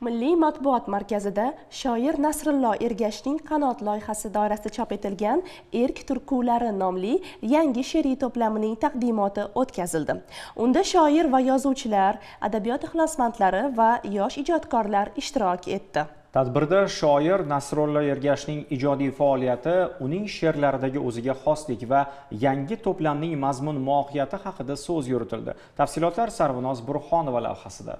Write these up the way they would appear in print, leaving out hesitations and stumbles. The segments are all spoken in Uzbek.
Milliy matbuot markazida shoir Nasrullo Ergashning qanot loyihasi doirasida chop etilgan Erk turkulari nomli yangi she'riy to'plamining taqdimoti o'tkazildi. Unda shoir va yozuvchilar, adabiyot ixlosmandlari va yosh ijodkorlar ishtirok etdi. Tadbirda shoir Nasrullo Ergashning ijodiy faoliyati, uning she'rlaridagi o'ziga xoslik va yangi to'plamning mazmun mohiyati haqida so'z yuritildi. Tafsilotlar Sarvinoz Burxonova lavhasida.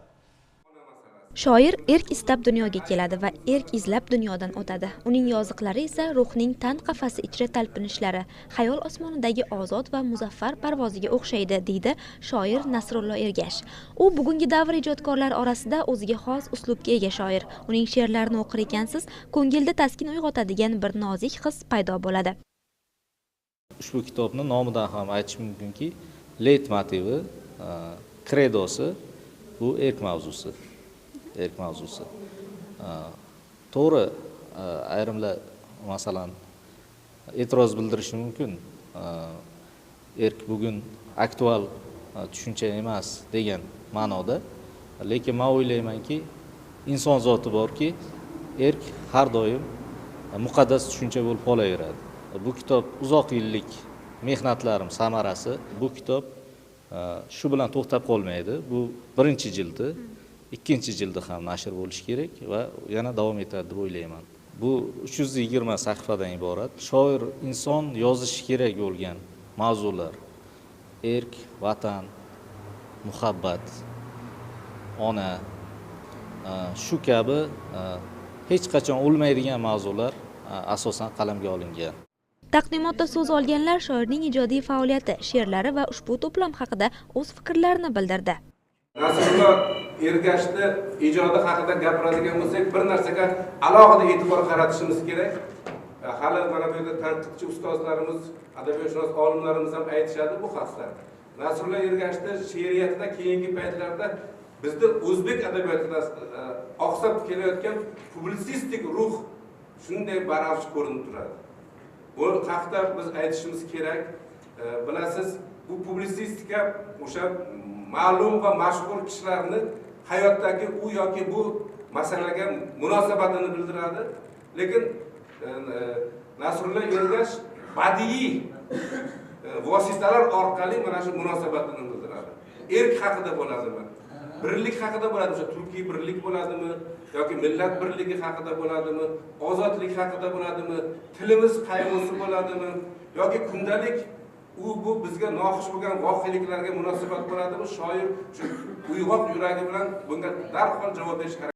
Shoir erk istab dunyoga keladi va erk izlab dunyodan o'tadi. Uning yoziqlari esa ruhning tan qafasi ichra talpinishlari, xayol osmonidagi ozod va muzaffar parvoziga o'xshaydi, deydi shoir Nasrullo Ergash. U bugungi davr ijodkorlar orasida o'ziga xos uslubga ega shoir. Uning she'rlarini o'qir ekansiz, ko'ngilda taskin uyg'otadigan bir nozik his paydo bo'ladi. Ushbu kitobni nomidan ham aytish mumkinki, leytmotivi, kredosi bu erk mavzusi. Erk mavzusi. To'g'ri, ayrimlar masalan e'tiroz bildirishi mumkin. Erk bugun aktual tushuncha emas degan ma'noda. Lekin men o'ylaymanki, inson zoti borki, erk har doim muqaddas tushuncha bo'lib qolaveradi. Bu kitob uzoq yillik mehnatlarim samarasi. Bu kitob shu bilan to'xtab qolmaydi. Bu birinchi jildi. Ikkinchi jildi ham nashr bo'lishi kerak va yana davom etadi deb o'ylayman. Bu 320 sahifadan iborat. Shoir inson yozishi kerak bo'lgan mavzular: erk, vatan, muhabbat, ona, shu kabi hech qachon o'lmaydigan mavzular asosan qalamga olingan. Taqdimotda so'z olganlar shoirning ijodiy faoliyati, she'rlari va ushbu to'plam haqida o'z fikrlarini bildirdi. Nasrullo Ergashni ijodi haqida gapiradigan bo'lsak, bir narsaga alohida e'tibor qaratishimiz kerak. Hali mana bu yerda tanqidchi ustozlarimiz, adabiyotshunos olimlarimiz ham aytishadi bu haqda. Nasrullo Ergashni she'riyatida keyingi paytlarda bizda o'zbek adabiyotida oqsab kelayotgan publisistik ruh shunday baravj ko'rinib turadi. Bu haqda biz aytishimiz kerak. Bilasiz, bu publisistika o'sha ma'lum va mashhur kishilarni hayotdagi u yoki bu masalaga munosabatini bildiradi. Lekin Nasrullo Ergash badiiy vositalar orqali mana shu munosabatini bildiradi. Erk haqida bo'ladimi? Birlik haqida bo'ladimi? O'sha turkiy birlik bo'ladimi? Yoki millat birligi haqida bo'ladimi? Ozodlik haqida bo'ladimi? Tilimiz qayg'usi bo'ladimi? Yoki kundalik bu bizga noxush bo'lgan voqeliklarga munosabat bo'ladimi? Shoir shu uyg'oq yuragi bilan bunga darhol javob berish kerak.